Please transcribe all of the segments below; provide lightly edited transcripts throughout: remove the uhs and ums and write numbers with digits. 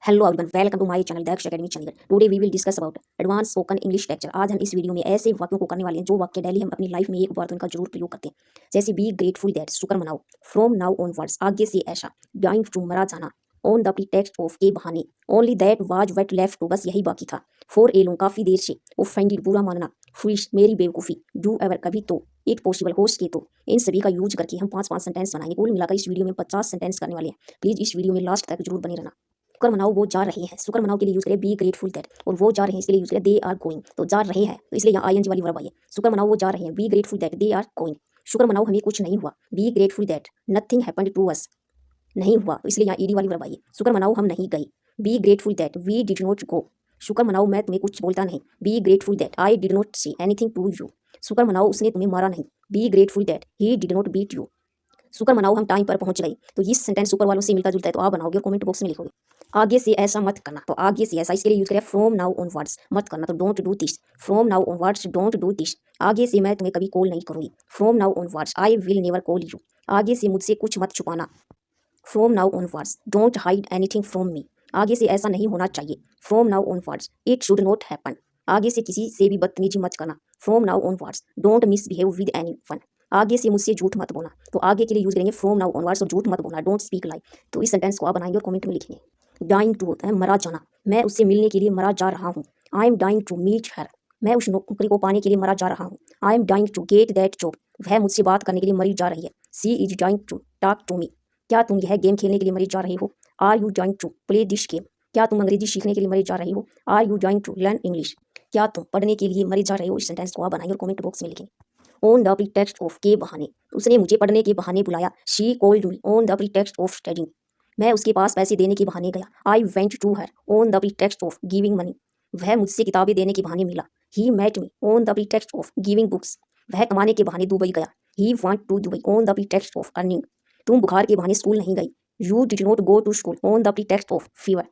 Hello everyone, welcome to my channel Daksh academy Chandigarh. Today we will discuss about advance spoken English lecture. आज हम इस video में ऐसे वाक्यों को करने वाले हैं जो वाक्य डेली हम अपनी लाइफ में एक बार तो इनका जरूर प्रयोग करते हैं। जैसे बी ग्रेटफुल दैट, शुक्र मनाओ, फ्रॉम नाउ ऑनवर्ड्स, आगे से ऐसा, डाइंग टू, मरा जाना, ऑन द प्रीटेक्स्ट ऑफ, के बहाने, only that was what left to, बस यही बाकी था, फॉर ए लॉन्ग, काफी देर से, ऑफेंडेड, बुरा मानना, फुलिश, मेरी बेवकूफी, डू एवर, कभी तो, इट पॉसिबल, हो सके तो। इन सभी का यूज करके हम 5-5 सेंटेंस बनाएंगे। कुल मिलाकर इस वीडियो में 50 सेंटेंस करने वाले हैं। प्लीज इस वीडियो में लास्ट तक जरूर बने रहना। शुक्र मनाओ, वो जा रहे हैं, शुक्र मनाओ के लिए यूज करें बी ग्रेटफुल दैट, और वो जा रहे हैं इसके लिए यूज करें दे आर गोइंग। तो जा रहे हैं तो इसलिए यहाँ आईएनजी वाली वर्ब आई है। शुक्र मनाओ वो जा रहे हैं, be grateful that they are going. शुक्र मनाओ हमें कुछ नहीं हुआ, be grateful that nothing happened to us, नहीं हुआ तो इसलिए यहाँ ईडी वाली वर्ब आई है। शुक्र मनाओ हम नहीं गए, be grateful that we did not go. शुक्र मनाओ मैं तुम्हें कुछ बोलता नहीं, be grateful that I did not say anything to you. शुक्र मनाओ उसने तुम्हें मारा नहीं, be grateful that he did not beat you. शुक्र मनाओ हम टाइम पर पहुंच गए। तो ये सेंटेंस ऊपर वालों से मिलता जुलता है, तो आप बनाओगे और कमेंट बॉक्स में लिखोगे। आगे से ऐसा मत करना, तो आगे से ऐसा इसके लिए यूज करें फ्रॉम नाउ ऑनवर्ड्स, मत करना तो don't do this, from now onwards don't do this. आगे से मैं तुम्हें कभी कॉल नहीं करूंगी, from now onwards I will never call you. आगे से मुझसे कुछ मत छुपाना, from now onwards don't hide anything from me. आगे से ऐसा नहीं होना चाहिए, from now onwards it should not happen. आगे से किसी से भी बदतमीजी मत करना, from now onwards don't misbehave with anyone. आगे से मुझसे झूठ मत बोलना, तो आगे के लिए यूज करेंगे फ्रॉम नाउ ऑनवर्ड्स और झूठ मत बोलना, डोंट स्पीक लाई। तो इस सेंटेंस को आप बनाएंगे और कमेंट में लिखेंगे। डाइंग टू होता है मरा जाना, मैं उससे मिलने के लिए मरा जा रहा हूँ, I am dying to meet her, मैं उस नौकरी को पाने के लिए मरा जा रहा हूँ, I am dying to get that job, वह मुझसे बात करने के लिए मरी जा रही है, she is dying to talk to me, क्या तुम यह गेम खेलने के लिए मरी जा रही हो, are you dying to play this game, क्या तुम अंग्रेजी सीखने के लिए मरी जा रही हो, are you dying to learn English, क्या तुम पढ़ने के लिए मरी जा रहे हो। इस सेंटेंस को आप बनाएंगे और कमेंट बॉक्स में लिखेंगे। ऑन द प्रीटेक्स्ट ऑफ, के बहाने, उसने मुझे पढ़ने के बहाने बुलाया, she called me on the pretext of studying, मैं उसके पास पैसे देने के बहाने गया, I went to her on the pretext of giving money, वह मुझसे किताबें देने के बहाने मिला, he met me on the pretext of giving books, वह कमाने के बहाने दुबई गया, he went to Dubai on the pretext of earning, तुम बुखार के बहाने स्कूल नहीं गई, you did not go to school on the pretext of fever,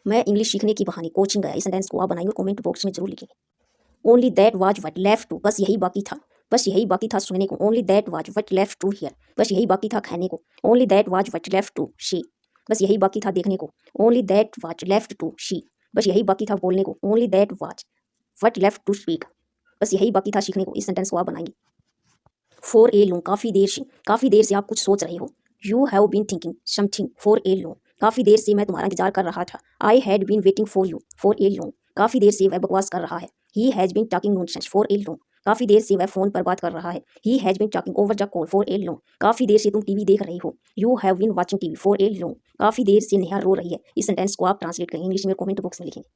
मैं इंग्लिश सीखने के बहाने कोचिंग गया। इस सेंटेंस को आप बनाएंगे कमेंट बॉक्स में जरूर लिखेंगे। Only that was what left to, बस यही बाकी था, बस यही बाकी था सोने को, only that was what left to hear, बस यही बाकी था खाने को, only that was what left to see, बस यही बाकी था देखने को, only that was left to see, बस यही बाकी था बोलने को, only that was what left to speak, बस यही बाकी था सीखने को। इस सेंटेंस को आप बनाएंगे। फॉर ए लॉन्ग, काफी देर से आप कुछ सोच रहे हो, you have been thinking something for a long, काफी देर से मैं तुम्हारा इंतजार कर रहा था, I had been waiting for you for a long, काफी देर से वह बकवास कर रहा है, he has been talking nonsense for a long, काफी देर से वह फोन पर बात कर रहा है, he has been talking over the call for a long, काफी देर से तुम टीवी देख रहे हो, you have been watching TV for a long, काफी देर से नेहा रो रही है। इस सेंटेंस को आप ट्रांसलेट करेंगे इंग्लिश में, कमेंट बॉक्स में लिखेंगे।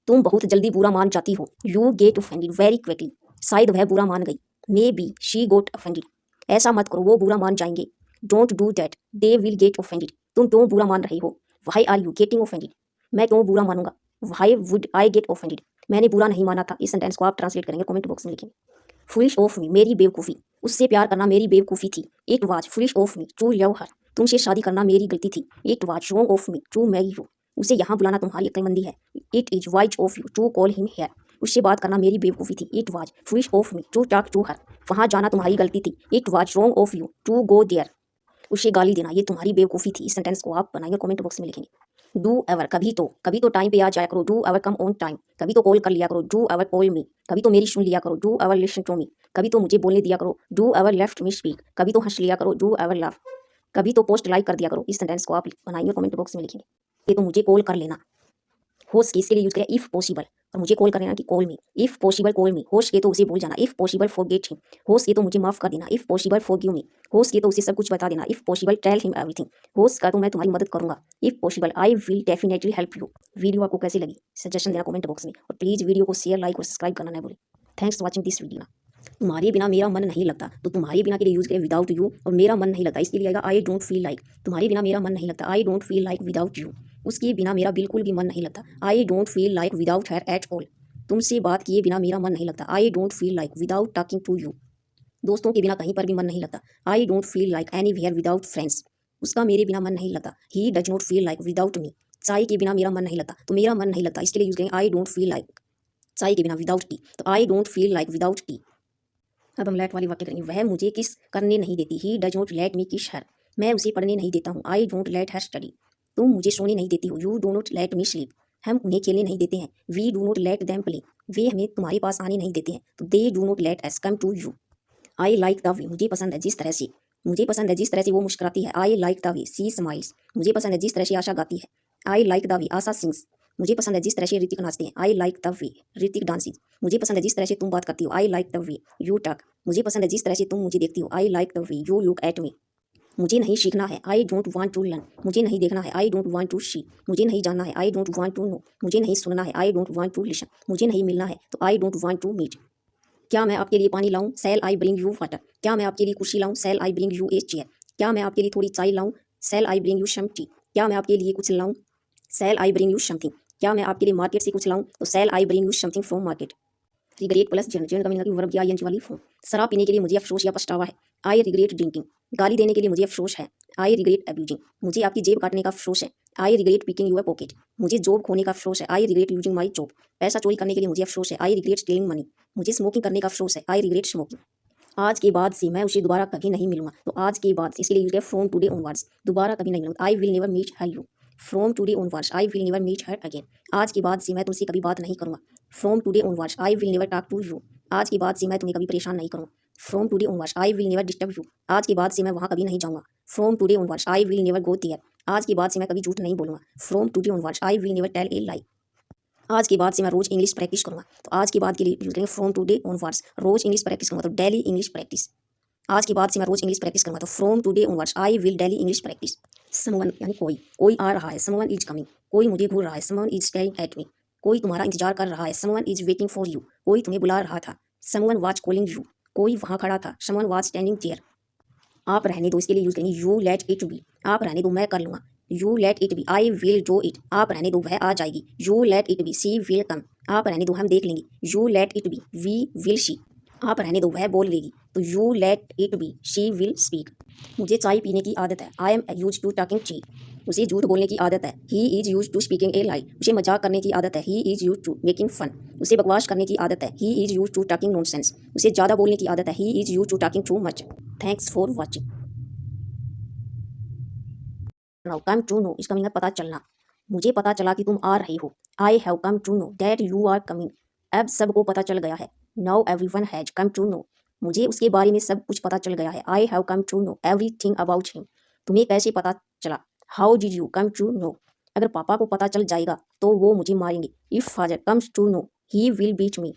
तुम बहुत जल्दी बुरा मान जाती हो, you get offended very quickly, शायद वह बुरा मान गई, maybe she got offended, ऐसा मत करो वो बुरा मान जाएंगे, don't do that they will get offended, तुम क्यों बुरा मान रही हो, why are you getting offended, मैं क्यों बुरा मानूंगा, why would I get offended, मैंने बुरा नहीं माना था। इस सेंटेंस को आप ट्रांसलेट करेंगे, कमेंट बॉक्स में लिखेंगे। फुलिश ऑफ मी, मेरी बेवकूफ़ी, उससे प्यार करना मेरी बेवकूफ़ी थी, it was foolish of me to love her, तुमसे शादी करना मेरी गलती थी, it was wrong of me to marry you, उसे यहाँ बुलाना तुम्हारी अक्लमंदी है, it is wise of you to call him here, उससे बात करना मेरी बेवकूफ़ी थी, it was foolish of me to talk to her, वहाँ जाना तुम्हारी गलती थी, it was wrong of you to go there, उसे गाली देना ये तुम्हारी बेवकूफ़ी थी। इस सेंटेंस को आप बनाएंगे, कमेंट बॉक्स में लिखेंगे। डू एवर, कभी तो टाइम पे आ जाया करो, do ever come on time, कभी तो कॉल कर लिया करो, डू एवर कॉल मी, कभी तो मेरी सुन लिया करो, do ever listen to me, कभी तो मुझे बोलने दिया करो, do ever left me speak, कभी तो हंस लिया करो, डू एवर लाफ, कभी तो पोस्ट लाइक कर दिया करो। इस सेंटेंस को आप बनाएंगे, कमेंट बॉक्स में लिखेंगे। ये तो मुझे कॉल कर लेना, होस्ट के इसके लिए यूज करें इफ पॉसिबल, और मुझे कॉल कर लेना कि call me, if possible call me, होस्ट के तो उसे भूल जाना, इफ पॉसिबल फॉरगेट हिम, होस्ट के तो मुझे माफ कर देना, इफ पॉसिबल फॉरगिव मी, होस्ट के तो उसे सब कुछ बता देना, if possible tell him everything, होस्ट का तो मैं तुम्हारी मदद करूंगा, if possible I will definitely help you. Video आपको कैसी लगी सजेशन देना कमेंट बॉक्स में, और प्लीज वीडियो को शेयर, लाइक और सब्सक्राइब करना ना भूलें। Thanks for watching this video. तुम्हारे बिना मेरा मन नहीं लगता, तो तुम्हारे बिना के लिए यूज करें विदाउट यू, और मेरा मन नहीं लगता इसके लिए आएगा आई डोंट फील लाइक, तुम्हारे बिना मेरा मन नहीं लगता, I don't feel like without you, उसके बिना मेरा बिल्कुल भी मन नहीं लगता, I don't feel like without her at all, तुमसे बात किए बिना मेरा मन नहीं लगता, I don't feel like without talking to you, दोस्तों के बिना कहीं पर भी मन नहीं लगता, I don't feel like anywhere without friends, उसका मेरे बिना मन नहीं लगता, he does not feel like without me, चाय के बिना मेरा मन नहीं लगता, तो मेरा मन नहीं लगता इसके लिए यूज करेंगे आई डोंट फील लाइक, चाय के बिना विदाउट टी, तो I don't feel like without T. अब हम लेट वाली वाक्य करेंगे। वह मुझे किस करने नहीं देती, he does not let me kiss her, मैं उसे पढ़ने नहीं देता हूँ, I don't let her study, तुम मुझे सोने नहीं देती हो, you do not let me sleep. हम उन्हें खेलने नहीं देते हैं, we do not let them play. वे हमें तुम्हारे पास आने नहीं देते हैं, तो they do not let us come to you. I like the way, मुझे पसंद है जिस तरह से, मुझे पसंद है जिस तरह से वो मुस्कुराती है। आई like the way she smiles, मुझे पसंद है जिस तरह से आशा गाती है। आई like the way Asha sings, मुझे पसंद है जिस तरह से ऋतिक नाचते हैं। आई like the way Hrithik dances, मुझे पसंद है जिस तरह से तुम बात करती हो। I like the way you talk, मुझे पसंद है जिस तरह से तुम मुझे देखती हो। I like the way you look at me, मुझे नहीं सीखना है। I don't want to learn, मुझे नहीं देखना है। I don't want to see, मुझे नहीं जानना है। I don't want to know, मुझे नहीं सुनना है। I don't want to listen, मुझे नहीं मिलना है। तो I don't want to meet. क्या मैं आपके लिए पानी लाऊं? Shall I bring you water. क्या मैं आपके लिए कुर्सी लाऊं? Shall I bring you a chair. क्या मैं आपके लिए थोड़ी चाय लाऊं? Shall I bring you some tea. क्या मैं आपके लिए कुछ लाऊं? Shall I bring you something. क्या मैं आपके लिए मार्केट से कुछ लाऊं? तो shall I bring you something from market. Regret plus gen, gen का मीनिंग है कि वर्ब या एन वाली फॉर्म। शराब पीने के लिए मुझे अफसोस या पछतावा है। I regret drinking. गाली देने के लिए मुझे अफसोस है। आई रिग्रेट अब्यूजिंग, मुझे आपकी जेब काटने का अफसोस है। I regret picking your pocket, मुझे जॉब खोने का अफसोस है। I regret using my job, पैसा चोरी करने के लिए मुझे अफसोस है। आई रिग्रेट स्टीलिंग मनी, मुझे स्मोकिंग करने का अफसोस है। I regret smoking. आज के बाद से मैं उसे दोबारा कभी नहीं मिलूंगा, तो आज के बाद इसके लिए यूज किया फ्रॉम टुडे ऑनवर्ड्स, दोबारा कभी नहीं मिलूंगा। I will never meet her you, from today onwards I will never meet her again. आज के बाद से मैं तुमसे कभी बात नहीं करूंगा। From today onwards I will never talk to you, आज के बाद से मैं तुम्हें कभी परेशान नहीं करूंगा। From today onwards I will never disturb you, आज के बाद से मैं वहां कभी नहीं जाऊंगा। From today onwards I will never go there, आज के बाद से मैं कभी झूठ नहीं बोलूंगा। From today onwards I will never tell a lie, आज के बाद से मैं रोज इंग्लिश प्रैक्टिस करूंगा। तो आज के बाद के लिए यूज करेंगे फ्रॉम टुडे ऑनवर्ड्स, रोज इंग्लिश प्रैक्टिस करूंगा तो डेली इंग्लिश प्रैक्टिस। आज के बाद से मैं रोज इंग्लिश प्रैक्टिस करूंगा तो from today onwards I will daily English practice. Someone यानी कोई, कोई आ रहा है। समवन इज कमिंग, कोई मुझे घूर रहा है। Someone is staring at me, कोई तुम्हारा इंतजार कर रहा है। Someone is waiting for you, कोई तुम्हें बुला रहा था। समवन वाज कॉलिंग यू, कोई वहां खड़ा था। Someone was standing there. आप रहने दो, इसके लिए यूज करेंगे यू लेट इट बी, आप रहने दो मैं कर लूंगा। You let it be I will do it, आप रहने दो वह आ जाएगी। You let it be she will come, आप रहने दो हम देख लेंगे। You let it be we will see, आप रहने दो वह बोल लेगी। तो you let it be she will speak. मुझे चाय पीने की आदत है। I am use to talking tea, उसे झूठ बोलने की आदत है। He is use to speaking a lie, उसे मजाक करने की आदत है। He is use to making fun, उसे बकवास करने की आदत है। He is use to talking nonsense, उसे ज़्यादा बोलने की आदत है। He is use to talking too much. Thanks for watching. Now come to know, इसका मीनिंग पता चलना। मुझे पता चला कि तुम आ रहे हो। I have come to know that you are coming, अब सबको पता चल गया है। Now everyone has come to know, मुझे उसके बारे में सब कुछ पता चल गया है। I have come to know everything about him, तुम्हें कैसे पता चला। How did you come to know, अगर पापा को पता चल जाएगा तो वो मुझे मारेंगे। If father comes to know he will beat me.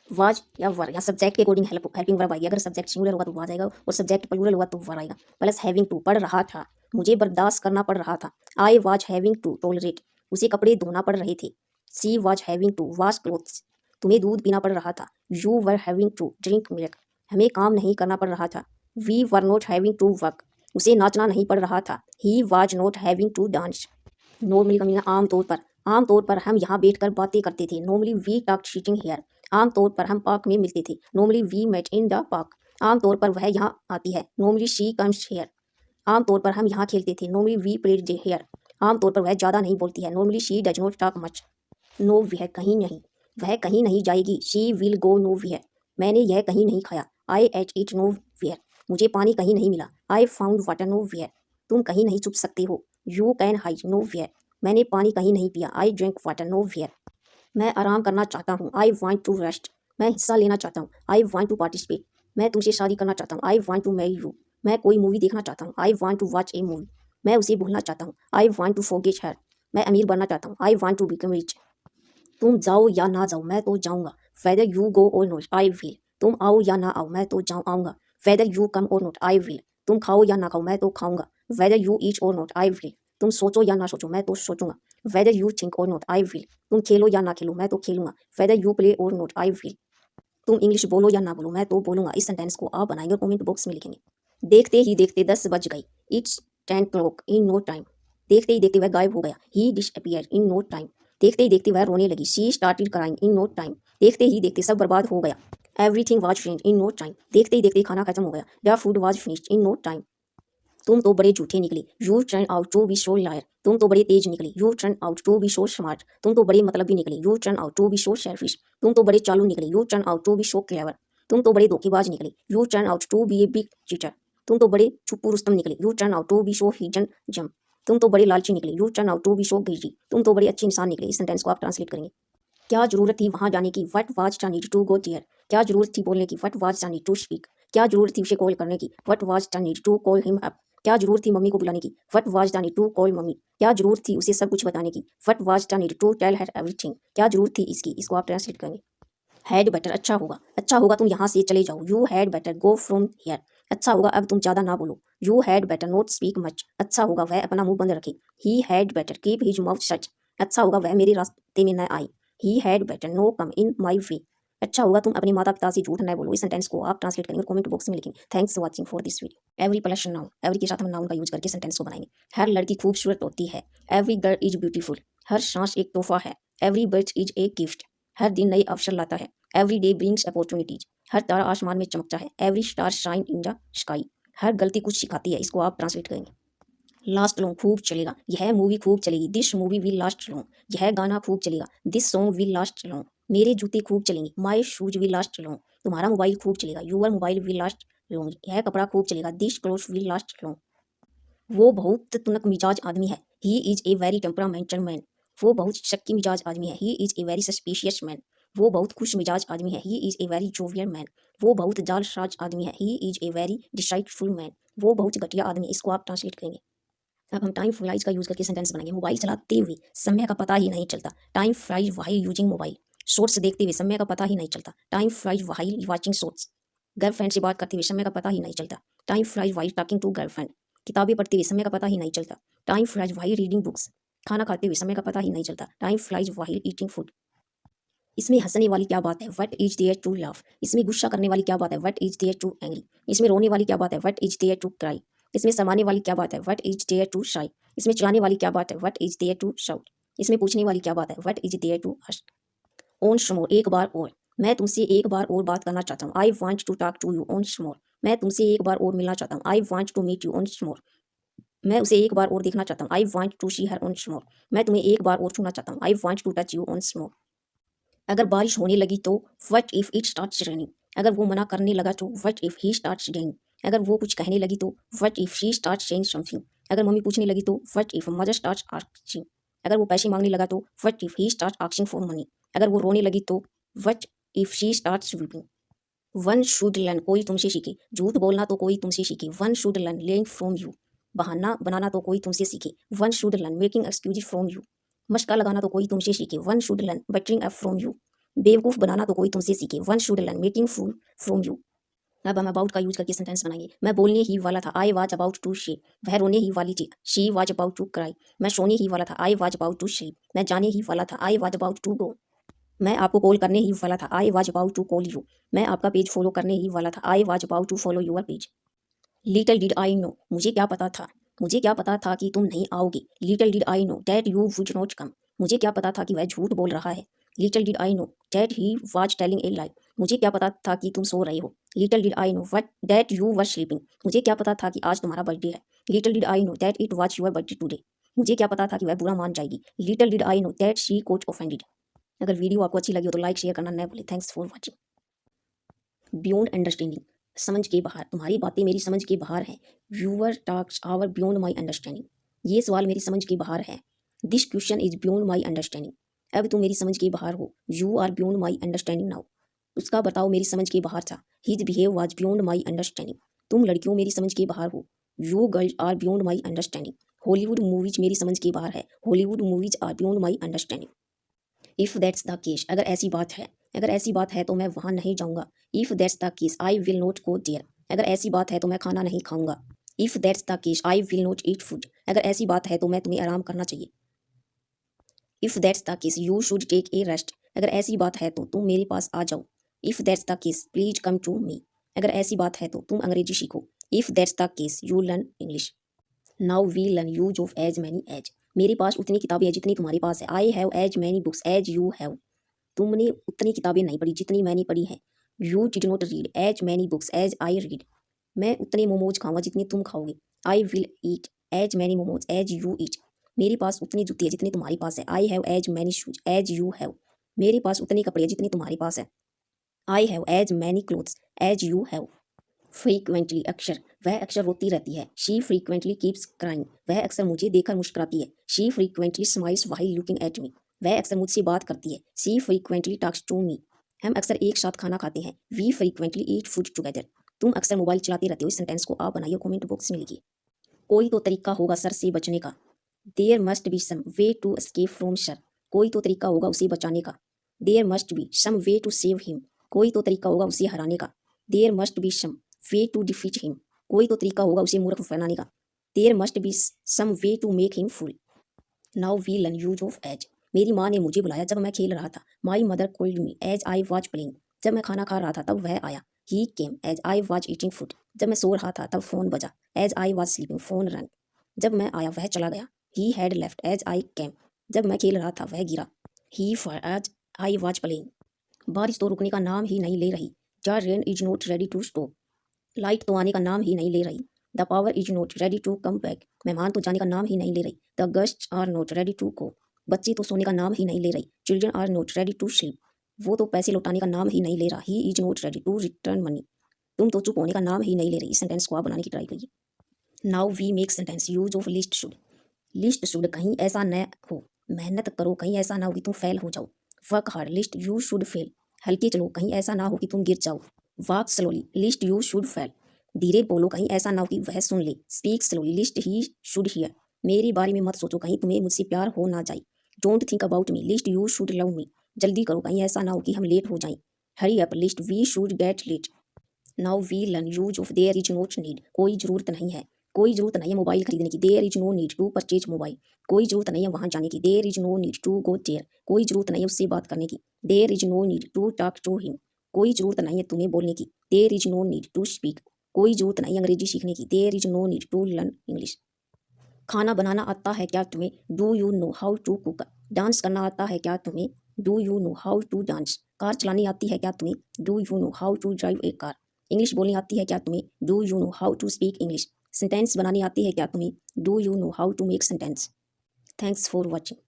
Was या वर, या सब्जेक्ट के अकॉर्डिंग हेल्पिंग वर्ब आएगी। अगर सब्जेक्ट सिंगुलर होगा तो वाज आएगा और सब्जेक्ट प्लूरल होगा तो वर आएगा। प्लस हैविंग टू, पढ़ रहा था, मुझे बर्दाश्त करना पड़ रहा था। I was having to tolerate, उसे कपड़े धोना पड़ रहे थे। She was having to wash clothes, तुम्हें दूध पीना पड़ रहा था। You were having to drink milk, हमें काम नहीं करना पड़ रहा था। We were not having to work, उसे नाचना नहीं पड़ रहा था। He was not having to dance. Normally का मीनिंग आमतौर पर हम यहाँ बैठकर बातें करते थे। Normally we talked sitting here, आमतौर पर हम पार्क में मिलते थे। Normally we met in the park, आमतौर पर वह यहाँ आती है। नॉर्मली शी कम्स हियर, आमतौर पर हम यहाँ खेलते थे। नॉर्मली वी प्लेड हियर, आमतौर पर वह ज़्यादा नहीं बोलती है। Normally she does not talk much. No वह कहीं नहीं, वह कहीं नहीं जाएगी। She will go nowhere, मैंने यह कहीं नहीं खाया। I ate it nowhere, मुझे पानी कहीं नहीं मिला। I found water nowhere, तुम कहीं नहीं छुप सकते हो। You can hide nowhere, मैंने पानी कहीं नहीं पिया। I drink water nowhere, मैं आराम करना चाहता हूँ। आई वांट टू रेस्ट, मैं हिस्सा लेना चाहता हूँ। आई वांट टू पार्टिसिपेट, मैं तुमसे शादी करना चाहता हूँ। I want to marry you, मैं कोई मूवी देखना चाहता हूँ। I want to watch a movie, मैं उसे भूलना चाहता हूँ। I want to forget her, मैं अमीर बनना चाहता हूँ। I want to become rich, तुम जाओ या ना जाओ मैं तो जाऊँगा। वेदर यू गो और नॉट आई विल, तुम आओ या ना आओ मैं तो आऊँगा। वेदर यू कम और नॉट आई विल, तुम खाओ या ना खाओ मैं तो खाऊंगा। Weather you eat or not I will, तुम सोचो या ना सोचो मैं तो सोचूंगा। वेदर यू थिंक और नॉट आई विल, तुम खेलो या ना खेलो मैं तो खेलूंगा। वेदर यू प्ले और नॉट आई विल, तुम इंग्लिश बोलो या ना बोलो मैं तो बोलूंगा। इस सेंटेंस को आप बनाएंगे और कमेंट बॉक्स में लिखेंगे। देखते ही देखते 10 बज गई। It's 10 o'clock in no time, देखते ही देखते वह गायब हो गया। He disappeared in no time, देखते ही देखते वह रोने लगी। She started crying in no time, देखते ही देखते सब बर्बाद हो गया। Everything was finished in no time, देखते ही देखते खाना खत्म हो गया। The food was finished in no time, तुम तो बड़े झूठे निकले। You turn out to be so liar, तुम तो बड़े तेज निकले। You turn out to be so smart, तुम तो बड़े मतलबी निकले। You turn out to be so selfish, तुम तो बड़े चालू निकले। You turn out to be so clever, तुम तो बड़े धोखेबाज निकले। You turn out to be a big cheater, तुम तो बड़े छुप्पू रुस्तम निकले। You turn out to be so hidden gem, तुम तो बड़े लालची निकले। You turn out to be so greedy. तुम तो बड़े अच्छे इंसान निकले। इस सेंटेंस को आप ट्रांसलेट करेंगे। क्या जरूरत थी वहां जाने की? What was the need to go there? क्या जरूरत थी बोलने की? What was the need to speak? क्या जरूरत थी उसे कॉल करने की? What was the need to call him up? क्या जरूरत थी मम्मी को बुलाने की? What was the need to call mummy? क्या जरूरत थी उसे सब कुछ बताने की? What was the need to tell her everything? क्या जरूरत थी इसकी? इसको आप ट्रांसलेट करेंगे। हैड बेटर, अच्छा होगा। अच्छा होगा तुम यहाँ से चले जाओ। You had better go from here. अच्छा होगा अब तुम ज्यादा ना बोलो। You had better not speak much. अच्छा होगा वह अपना मुंह बंद रखे। He had better keep his mouth shut. अच्छा होगा वह मेरे रास्ते में न आए। ही हैड बेटर नो कम इन माई वे। अच्छा होगा तुम अपने माता पिता से झूठ न बोलो। इस सेंटेंस को आप ट्रांसलेट करेंगे और कमेंट बॉक्स में लिखेंगे। Thanks for watching for this video. Every plus noun, every के साथ हम नाउन का यूज करके सेंटेंस को बनाएंगे। हर लड़की खूबसूरत होती है। Every girl is beautiful. हर सांस एक तोहफा है। Every bird is a gift. हर दिन नए अवसर लाता है। Every day brings opportunities. हर तारा आसमान में चमकता है। Every star shine in the sky. हर गलती कुछ सिखाती है। इसको आप ट्रांसलेट करेंगे। लास्ट लॉन्ग, खूब चलेगा। यह मूवी खूब चलेगी। This movie will last long. यह गाना खूब चलेगा। This song will last long. मेरे जूते खूब चलेंगे। My shoes will last long. तुम्हारा मोबाइल खूब चलेगा। Your mobile will last long. यह कपड़ा खूब चलेगा। This cloth will last long. वो बहुत तुनक मिजाज आदमी है। He is a very temperamental man. वो बहुत शक्की मिजाज आदमी है। He is a very suspicious man. वो बहुत खुश मिजाज आदमी है। He is a very jovial man. वो बहुत जालसाज आदमी है। He is a very deceitful man. वो बहुत घटिया आदमी है। इसको आप ट्रांसलेट करेंगे। अब हम टाइम फ्लाइज का यूज करके सेंटेंस बनाएंगे। मोबाइल चलाते हुए समय का पता ही नहीं चलता। Time flies while using mobile. Shorts देखते हुए समय का पता ही नहीं चलता। Time flies while watching shorts. Girlfriend से बात करते हुए समय का पता ही नहीं चलता। Time flies while talking to girlfriend. किताबें पढ़ते हुए समय का पता ही नहीं चलता। Time flies while reading books. खाना खाते हुए समय का पता ही नहीं चलता। Time flies while eating food. इसमें हंसने वाली क्या बात है? What is there to laugh. इसमें गुस्सा करने वाली क्या बात है? What is there to angry. इसमें रोने वाली क्या बात है? What is there to cry. इसमें शर्माने वाली क्या बात है? व्हाट इज देयर टू शाई। इसमें चिल्लाने वाली क्या बात है? What is there to shout. इसमें पूछने वाली क्या बात है? What is there to ask. Once more, एक बार और। मैं तुमसे एक बार और बात करना चाहता हूँ। I want to talk to you once more. मैं तुमसे एक बार और मिलना चाहता हूँ। I want to meet you once more. मैं उसे एक बार और देखना चाहता हूँ। I want to see her once more. मैं तुम्हें एक बार और छूना चाहता हूँ। I want to touch you once more. अगर बारिश होने लगी तो what if it starts raining. अगर वो मना करने लगा तो व्हाट इफ ही स्टार्ट्स डेइंग। अगर वो कुछ कहने लगी तो what if she starts saying something. अगर मम्मी पूछने लगी तो what if mother starts asking. अगर वो पैसे मांगने लगा तो what if he starts asking for money. अगर वो रोने लगी तो what if she starts weeping. One should learn, कोई तुमसे सीखे। झूठ बोलना तो कोई तुमसे सीखे। One should learn laying from you. बहाना बनाना तो कोई तुमसे सीखे। One should learn making excuse from you. मशका लगाना तो कोई तुमसे सीखे। One should learn buttering up from you. बेवकूफ बनाना तो कोई तुमसे सीखे। One should learn making fool from you. अब हम अबाउट का यूज करके सेंटेंस बनाएंगे। मैं बोलने ही वाला था। I was about to she. वह रोने ही वाली थी। She was about to cry. मैं सोने ही वाला था। I was about to sleep. मैं जाने ही वाला था। I was about to go. मैं आपको कॉल करने ही वाला था। I was about to call you. मैं आपका पेज फॉलो करने ही वाला था। I was about to follow your page. Little did I know, मुझे क्या पता था। मुझे क्या पता था कि तुम नहीं आओगे। Little did I know that you would not come. मुझे क्या पता था कि वह झूठ बोल रहा है। Little did I know that he was telling a lie. मुझे क्या पता था कि तुम सो रहे हो। Little did I know what that you were sleeping. मुझे क्या पता था कि आज तुम्हारा बर्थडे है। Little did I know that it was your birthday today. मुझे क्या पता था कि वह बुरा मान जाएगी। Little did I know that she got offended. अगर वीडियो आपको अच्छी लगी हो तो लाइक शेयर करना न भूलें। Thanks for watching. Beyond understanding, समझ के बाहर। तुम्हारी बातें मेरी समझ के बाहर हैं। Your talks are beyond my understanding. ये सवाल मेरी समझ के बाहर है। This question is beyond my understanding. अब तुम मेरी समझ के बाहर हो। You are beyond my understanding now. उसका बताओ मेरी समझ के बाहर था। His behave was beyond my understanding. तुम लड़कियों मेरी समझ के बाहर हो। You girls are beyond my understanding. Hollywood movies मेरी समझ के बाहर है। Hollywood movies are beyond my understanding. If that's the case, अगर ऐसी बात है। अगर ऐसी बात है तो मैं वहां नहीं जाऊंगा। If that's the case I will not go there. अगर ऐसी बात है तो मैं खाना नहीं खाऊंगा। If that's the case I will not eat food. अगर ऐसी बात है तो मैं तुम्हें आराम करना चाहिए। If that's the case you should take a rest. अगर ऐसी बात है तो तुम मेरे पास आ जाओ। If that's the case please come to me. अगर ऐसी बात है तो तुम अंग्रेजी सीखो। If that's the case you learn English. Now we learn use of as many as. मेरे पास उतनी किताबें हैं जितनी तुम्हारे पास है। I have as many books as you have. तुमने उतनी किताबें नहीं पढ़ी जितनी मैंने पढ़ी हैं। You did not read as many books as I read. मैं उतने मोमोज खाऊंगा जितने तुम खाओगे। I will eat as many momos as you eat. मेरे पास उतनी जूती है जितनी तुम्हारे पास है। I have as many shoes as you have. मेरे पास उतने कपड़े हैं जितने तुम्हारे पास है। I have as many clothes as you have. Frequently अक्सर, वह अक्सर रोती रहती है। शी फ्रीक्वेंटली कीप्स क्राइंग, वह अक्सर मुझे देखकर मुस्कुराती है। She frequently smiles while looking at me, वह अक्सर मुझसे बात करती है। She frequently talks to me, हम अक्सर एक साथ खाना खाते हैं। We frequently eat food together, तुम अक्सर मोबाइल चलाते रहते हो। इस सेंटेंस को आप बनाइए, कमेंट बॉक्स में लिखिए। कोई तो तरीका होगा सर से बचने का। There must be some way to escape from sir, कोई तो तरीका होगा उसे बचाने का। There must be some way to save him, कोई तो तरीका होगा उसे हराने का। There must be some way to defeat him, कोई तो तरीका होगा उसे मूर्ख बनाने का। There must be some way to make him fool. Now we learn use of as, मेरी माँ ने मुझे बुलाया जब मैं खेल रहा था। My mother called me as I was playing, जब मैं खाना खा रहा था तब वह आया। He came as I was eating food, जब मैं सो रहा था तब फोन बजा। As I was sleeping phone rang, जब मैं आया वह चला गया। He had left as I came, जब मैं खेल रहा था वह गिरा। He for as I was playing, बारिश तो रुकने का नाम ही नहीं ले रही। The rain is not ready to stop, light तो आने का नाम ही नहीं ले रही। The power is not ready to come back, मेहमान तो जाने का नाम ही नहीं ले रही। The guests are not ready to go, बच्चे तो सोने का नाम ही नहीं ले रही। Children are not ready to sleep, वो तो पैसे लौटाने का नाम ही नहीं ले रहा। He is not ready to return money, तुम तो चुप होने का नाम ही नहीं ले रही। इस सेंटेंस को आप बनाने की ट्राई करिए। Now we make sentence use of lest should, lest should कहीं ऐसा न हो, मेहनत करो कहीं ऐसा ना हो कि तुम फेल हो जाओ। Work hard list you should fail, हल्के चलो कहीं ऐसा ना हो कि तुम गिर जाओ। Walk slowly list you should fail, धीरे बोलो कहीं ऐसा ना हो कि वह सुन ले। Speak slowly list he should hear, मेरे बारे में मत सोचो कहीं तुम्हें मुझसे प्यार हो ना जाए। Don't think about me list you should love me, जल्दी करो कहीं ऐसा ना हो कि हम लेट हो जाएं। Hurry up lest we should get late. Now we learn use of there is not need, कोई ज़रूरत नहीं है। कोई ज़रूरत नहीं है मोबाइल खरीदने की। There is no need to purchase mobile, कोई ज़रूरत नहीं है वहाँ जाने की। There is no need to go there, कोई ज़रूरत नहीं है उससे बात करने की। There is no need to talk to him, कोई ज़रूरत नहीं है तुम्हें बोलने की। There is no need to speak, कोई ज़रूरत नहीं है अंग्रेजी सीखने की। There is no need to learn English. खाना बनाना आता है क्या तुम्हें, do you know how to cook. Dance करना आता है क्या तुम्हें, do you know how to dance. Car चलानी आती है क्या तुम्हें, do you know how to drive a car. English बोलनी आती है क्या तुम्हें, do you know how to speak English. Sentence बनानी आती है क्या तुम्हें, do you know how to make sentence. Thanks for watching,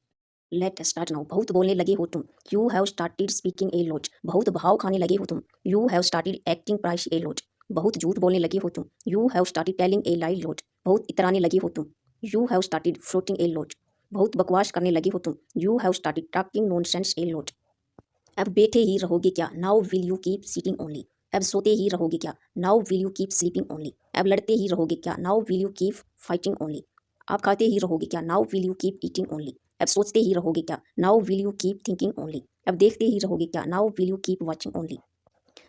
let start now. बहुत बोलने लगे हो तुम, you have started speaking a lot, बहुत भाव खाने लगे हो तुम। You have started acting price a lot, बहुत झूठ बोलने लगे हो तुम। You have started telling a lie lot, बहुत इतराने लगे हो तुम। You have started floating a lot, बहुत बकवास करने लगे हो तुम। You have started talking nonsense a lot. अब बैठे ही रहोगे क्या, now will you keep sitting only. अब सोते ही रहोगे क्या, now will you keep sleeping only. अब लड़ते ही रहोगे क्या, now will you keep fighting only. आप खाते ही रहोगे क्या, now will you keep eating only. अब सोचते ही रहोगे क्या, now will you keep thinking only. अब देखते ही रहोगे क्या, now will you keep watching only.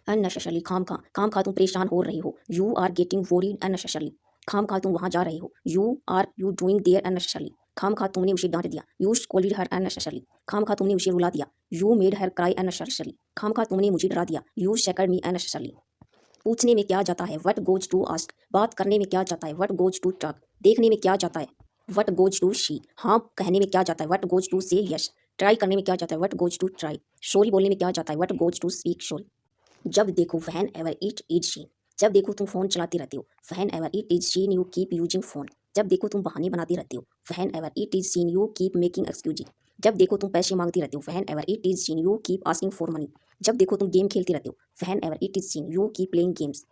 Unnecessarily खाम खा तुम परेशान हो रहे हो। You are getting worried unnecessarily, खाम खा तुम वहाँ जा रहे हो। यू डूइंग देयर अननेसेसरली, खाम खा तुमने उसे डांट दिया। यू स्कोल्डेड हर अननेसेसरली, खाम खा तुमने उसे रुला दिया। You made her cry unnecessarily, खाम खा तुमने मुझे डरा दिया। You scared me unnecessarily. पूछने में क्या जाता है, व्हाट गोज टू आस्क। बात करने में क्या जाता है, व्हाट गोज टू टॉक। देखने में क्या जाता है, व्हाट गोज टू सी। हाँ कहने में क्या जाता है, what goes to say yes. Try करने में क्या जाता है, what goes to try. Sorry बोलने में क्या जाता है, what goes to speak sorry. जब देखो वहन एवर इट इज शीन, जब देखो तुम फोन चलाते रहते हो। Whenever it is seen you keep using phone, जब देखो तुम बहाने बनाते रहते हो। Whenever it is seen you keep making excuse, जब देखो तुम पैसे मांगती रहते हो। Whenever it is seen you keep asking for money, जब देखो तुम गेम खेलते रहते हो। Whenever it is seen you keep playing games.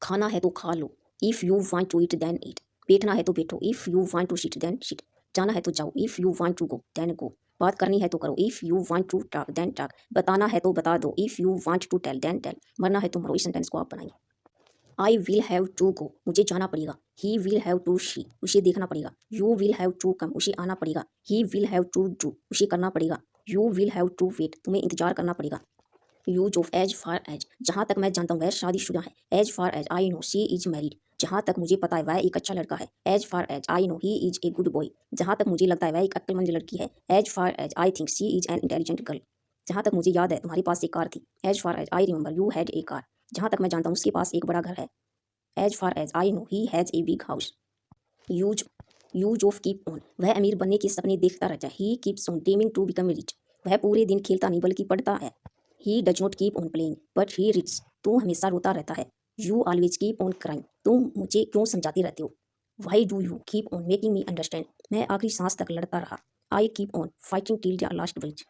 खाना है तो खा लो, if you want to eat then eat. बैठना है तो बैठो, if you want to sit then sit. जाना है तो जाओ, if you want to go then go. बात करनी है तो करो, if you want to talk then talk. बताना है तो बता दो, if you want to tell then tell. मरना है तो मरो। इस सेंटेंस को आप बनाइए। I will have to go, मुझे जाना पड़ेगा। ही विल हैव टू सी, उसे देखना पड़ेगा। You will have to come, उसे आना पड़ेगा। He will have to do, उसे करना पड़ेगा। You will have to wait, तुम्हें इंतजार करना पड़ेगा। Use of as far as, जहाँ तक मैं जानता हूँ वह शादीशुदा है। As far as I know she is married, जहाँ तक मुझे पता है वह एक अच्छा लड़का है। As far as I know he is a good boy, जहाँ तक मुझे लगता है वह एक अक्लमंद लड़की है। As far as I think she is an intelligent girl, जहाँ तक मुझे याद है तुम्हारे पास एक कार थी। As far as I remember you had a car, जहाँ तक मैं जानता हूँ उसके पास एक बड़ा घर है। As far as I know he has a big house. Use use of keep on, वह अमीर बनने के सपने देखता रहता है। He keeps on dreaming to become rich, वह पूरे दिन खेलता नहीं बल्कि पढ़ता है। He does not keep on playing but he reads, तू हमेशा रोता रहता है। You always keep on crying, तुम मुझे क्यों समझाते रहते हो। Why do you keep on making me understand, मैं आखिरी सांस तक लड़ता रहा। I keep on fighting till the last bridge,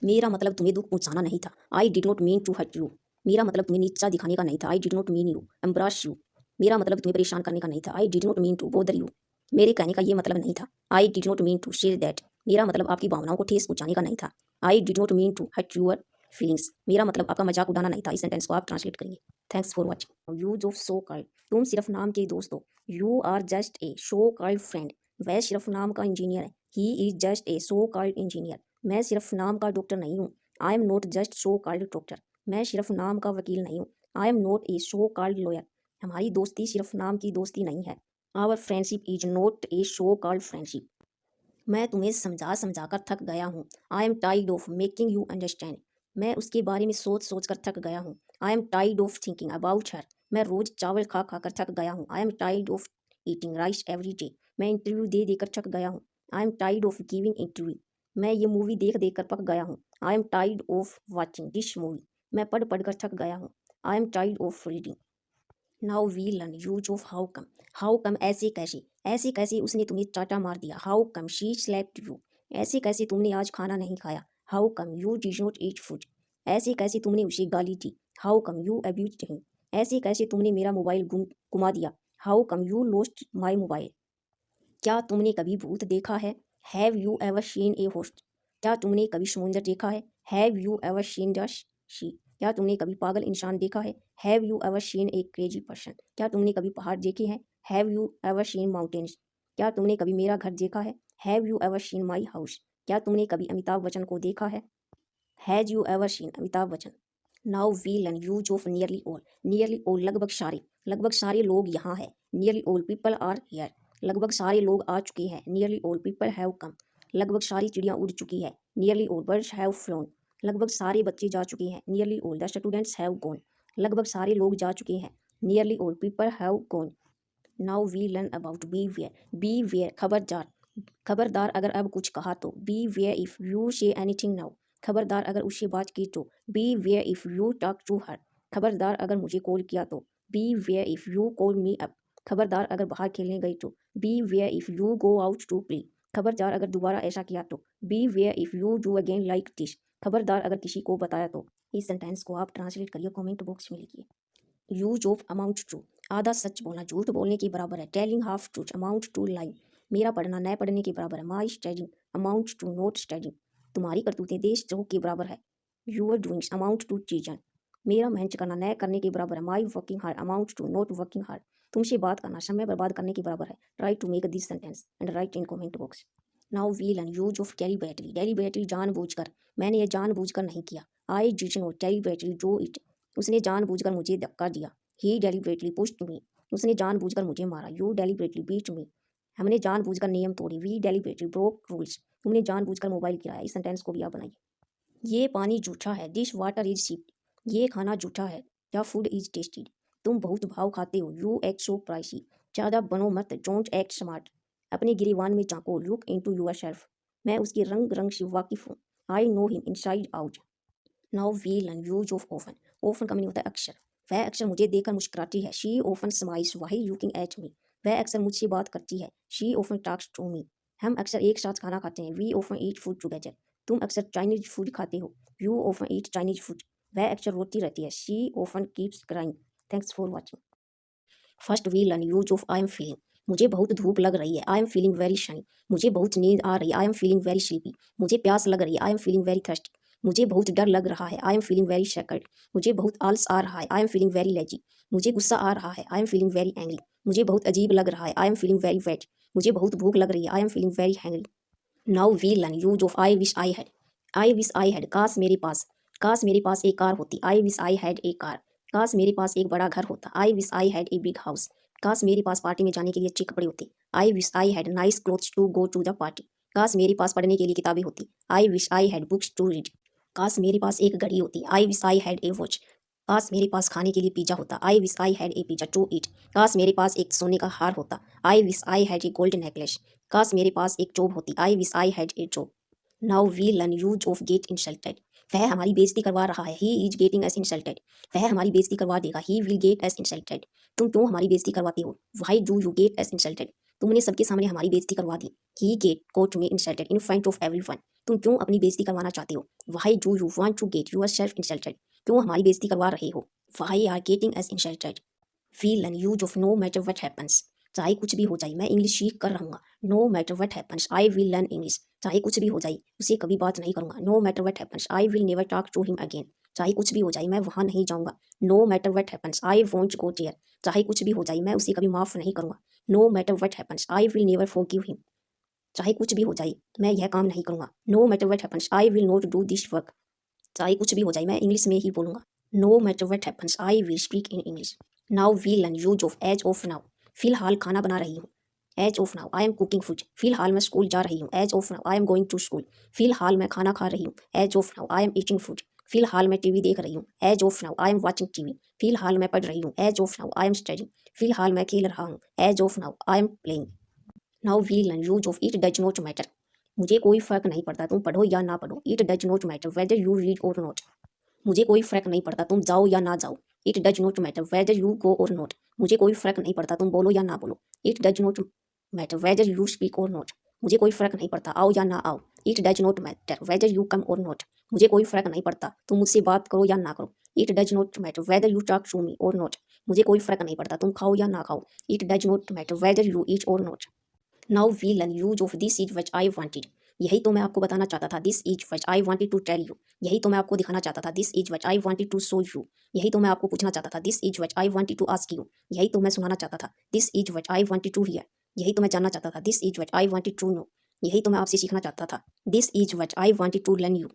मेरा मतलब तुम्हें दुख पहुंचाना नहीं था। I did not mean to hurt you, मेरा मतलब तुम्हें नीचा दिखाने का नहीं था। I did not mean you embarrass you. मेरा मतलब तुम्हें परेशान करने का नहीं था। I did not mean to bother you. मेरे कहने का ये मतलब नहीं था। I did not mean to share that. मेरा मतलब आपकी भावनाओं को ठेस पहुंचाने का नहीं था। I did not mean to hurt your feelings. मेरा मतलब आपका मजाक उड़ाना नहीं था। इस सेंटेंस को आप ट्रांसलेट करेंगे। Thanks for watching. Use of so called. तुम सिर्फ नाम के दोस्त हो। You are just a so called friend. वह सिर्फ नाम का इंजीनियर है। He is just a so called engineer. मैं सिर्फ नाम का डॉक्टर नहीं हूँ। I am not just so called doctor. मैं सिर्फ नाम का वकील नहीं हूँ। I am not a so called lawyer. हमारी दोस्ती सिर्फ नाम की दोस्ती नहीं है। Our friendship is not a so called friendship. मैं तुम्हें समझा समझा कर थक गया हूँ। आई एम टाइड ऑफ मेकिंग यू अंडरस्टैंड। मैं उसके बारे में सोच सोच कर थक गया हूँ। आई एम टाइड ऑफ थिंकिंग अबाउट हर। मैं रोज चावल खा खा कर थक गया हूँ। आई एम टाइड of eating rice every day. मैं इंटरव्यू दे देकर थक गया हूँ। आई एम टाइड ऑफ गिविंग इंटरव्यू। मैं ये मूवी देख देख कर पक गया हूँ। आई एम टाइड ऑफ वॉचिंग दिस मूवी। मैं पढ़ पढ़ कर थक गया हूँ। आई एम टाइड of reading. Now we learn use of how come. How come ऐसे कैसे। ऐसे कैसे उसने तुम्हें चाटा मार दिया। How come she slapped you. ऐसे कैसे तुमने आज खाना नहीं खाया। How come you did not eat food. ऐसे कैसे तुमने उसे गाली दी। How come you abused him. ऐसे कैसे तुमने मेरा मोबाइल गुमा दिया। How come you lost my mobile. क्या तुमने कभी भूत देखा है। Have you ever seen A host. क्या तुमने कभी समुंदर देखा है। Have you ever seen the sea. क्या तुमने कभी पागल इंसान देखा है। Have you ever seen a crazy person. क्या तुमने कभी पहाड़ देखे हैं। Have you ever seen mountains. क्या तुमने कभी मेरा घर देखा है। Have you ever seen my house. क्या तुमने कभी अमिताभ बच्चन को देखा है। Has you ever seen Amitabh Bachchan. Now we learn use of nearly all. Nearly all लगभग सारे। लगभग सारे लोग यहाँ हैं। Nearly all people are here. लगभग सारे लोग आ चुके हैं। Nearly all people have come. लगभग सारी चिड़ियाँ उड़ चुकी है। Nearly all birds have flown. लगभग सारे बच्चे जा चुके हैं। Nearly all the students have gone. लगभग सारे लोग जा चुके हैं। Nearly all people have gone. Now we learn about beware. B where खबरदार। खबरदार अगर अब कुछ कहा तो। Beware if you say anything now. खबरदार अगर उससे बात की तो। Beware if you talk to her. खबरदार अगर मुझे कॉल किया तो। Beware if you call me up. खबरदार अगर बाहर खेलने गई तो। Beware if you go out to play. खबरदार अगर दोबारा ऐसा किया तो। Beware if you do again like this. खबरदार अगर किसी को बताया तो। इस सेंटेंस को आप ट्रांसलेट करिए, कमेंट बॉक्स में लिखिए। Use of amount to. आधा सच बोलना झूठ बोलने के बराबर है। Telling half truth amount to lying. मेरा पढ़ना न पढ़ने के बराबर है। My studying amount to not studying. तुम्हारी करतूतें देशद्रोह के बराबर है। यूर डूइंग्स अमाउंट टू चीजन। मेरा मेहनत करना न करने के बराबर है। My working hard amount to not working hard. तुमसे बात करना समय बर्बाद करने के बराबर है। Try to make this sentence and write in comment box. Now we learn use of deliberately. Deliberately जानबूझकर। मैंने यह जानबूझकर नहीं किया। I did not deliberately do it. उसने जानबूझकर मुझे धक्का दिया। He deliberately pushed me. उसने जानबूझकर मुझे मारा। You deliberately beat me. हमने जानबूझकर नियम तोड़े। We deliberately broke rules. तुमने जानबूझकर मोबाइल गिराया। इस सेंटेंस को भी आप बनाइए। ये पानी जूठा है। This water is cheap. ये खाना जूठा है। The food is tasty. तुम बहुत भाव खाते हो। You act so pricey. ज़्यादा बनो मत। Don't act smart. अपने गिरीवान में झांको। Look into yourself. मैं उसके रंग रंग से वाकिफ हूँ। I know him inside out. Now we learn use of often. Often का मीनिंग होता है अक्सर। वह अक्सर मुझे देखकर मुस्कुराती है। She often smiles while looking at me. वह अक्सर मुझसे बात करती है। She often talks to me. हम अक्सर एक साथ खाना खाते हैं। We often eat food together. तुम अक्सर चाइनीज फूड खाते हो। You often eat Chinese food. वह अक्सर रोती रहती है। She often keeps crying. Thanks for watching. First we learn use of I am feeling. मुझे बहुत धूप लग रही है। I am feeling very Shani. मुझे बहुत नींद आ रही है। I am feeling very sleepy. मुझे प्यास लग रही है। I am feeling very thirsty. मुझे बहुत डर लग रहा है। I am feeling very scared. मुझे बहुत आलस आ रहा है। I am feeling very lazy. मुझे गुस्सा आ रहा है। I am feeling very angry. मुझे बहुत अजीब लग रहा है। I am feeling very wet. मुझे बहुत भूख लग रही है। I am feeling very hungry. Now we learn use of I wish I had. I wish I had काश मेरे पास। काश मेरे पास एक कार होती। I wish I had a car. काश मेरे पास एक बड़ा घर होता। I wish I had a big house. काश मेरे पास पार्टी में जाने के लिए अच्छे कपड़े होते। I wish I had nice clothes to go to the party. काश मेरे पास पढ़ने के लिए किताबें होती। I wish I had books to read. काश मेरे पास एक घड़ी होती। I wish I had a watch. काश मेरे पास खाने के लिए पिज्जा होता। I wish I had a pizza to eat. काश मेरे पास एक सोने का हार होता। I wish I had A gold necklace. काश मेरे पास एक जॉब होती। I wish I had a job. Now we learn use of get insulted. वह हमारी बेइज्जती करवा रहा है। He is getting us insulted. वह हमारी बेइज्जती करवा देगा। He will get us insulted. तुम क्यों हमारी बेइज्जती करवाते हो। Why do you get us insulted. तुमने सबके सामने हमारी बेइज्जती करवा दी। He get got me insulted in front of everyone. तुम क्यों अपनी बेइज्जती करवाना चाहते हो। Why do you want to get yourself insulted. क्यों हमारी बेइज्जती करवा रहे हो? Why are getting us insulted? We learn use of no matter what happens. चाहे कुछ भी हो जाए मैं इंग्लिश सीख कर रहूंगा। No matter what happens I will learn English. चाहे कुछ भी हो जाए उसे कभी बात नहीं करूंगा। No matter what happens I will never talk to him again. चाहे कुछ भी हो जाए मैं वहां नहीं जाऊंगा। No matter what happens I won't go there. चाहे कुछ भी हो जाए मैं उसे कभी माफ नहीं करूंगा। No matter what happens I will never forgive him. चाहे कुछ भी हो जाए मैं यह काम नहीं करूंगा। No matter what happens I will not do this work. चाहे कुछ भी हो जाए मैं इंग्लिश में ही बोलूंगा। No matter what happens I will speak in English. Now we learn use of as of now. फिलहाल खाना बना रही हूँ। As of now I am cooking food. फिलहाल मैं स्कूल जा रही हूँ। As of now I am going to school. फिलहाल मैं खाना खा रही हूँ। As of now I am eating food. फिलहाल मैं टीवी देख रही हूँ। As of now I M watching TV. फिलहाल मैं पढ़ रही हूँ। As of now I am studying. फिलहाल मैं खेल रहा हूँ। As of now I am playing. Now we learn use of it does not matter. मुझे कोई फर्क नहीं पड़ता तुम पढ़ो या ना पढ़ो। It does not matter whether you read और नॉट। मुझे कोई फर्क नहीं पड़ता तुम जाओ या ना जाओ। It does not matter whether you go और नॉट। मुझे कोई फर्क नहीं पड़ता तुम बोलो या ना बोलो। It does not matter whether you speak और नॉट। मुझे कोई फर्क नहीं पड़ता आओ या ना आओ। It does not matter whether you come और नॉट। मुझे कोई फर्क नहीं पड़ता तुम मुझसे बात करो या ना करो। It does not matter whether you talk to me or not. मुझे कोई फर्क नहीं पड़ता तुम खाओ या ना खाओ। It does not matter whether you eat or not. Now we learn use of this is which I wanted. यही तो मैं आपको बताना चाहता था। This is which I wanted to tell you. यही तो मैं आपको दिखाना चाहता था। This is which I wanted to show you. यही तो मैं आपको पूछना चाहता था। This is which I wanted to ask you. यही तो मैं सुनाना चाहता था। This is which I wanted to hear. यही तो मैं जानना चाहता था। This is which I wanted to know. यही तो मैं आपसे सीखना चाहता था। This is which I wanted to learn you.